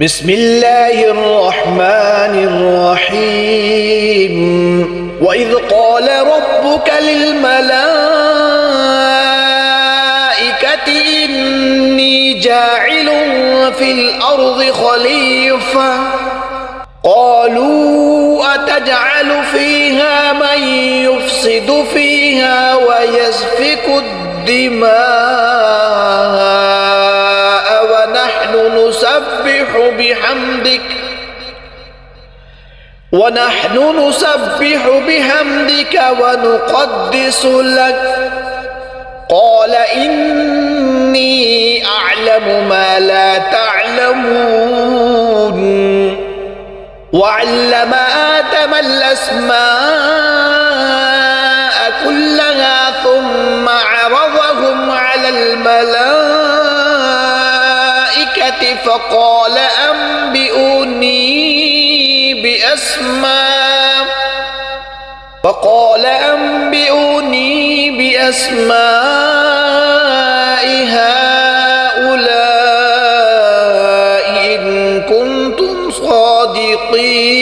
بسم الله الرحمن الرحيم وإذ قال ربك للملائكة إني جاعل في الأرض خليفة قالوا أتجعل فيها من يفسد فيها ويسفك الدماء ونحن نسبح بحمدك ونقدس لك قال إني أعلم ما لا تعلمون وعلم آدم الأسماء كلها ثم عرضهم على الملائكة فقال أنبئوني بأسماء هؤلاء إن كنتم صادقين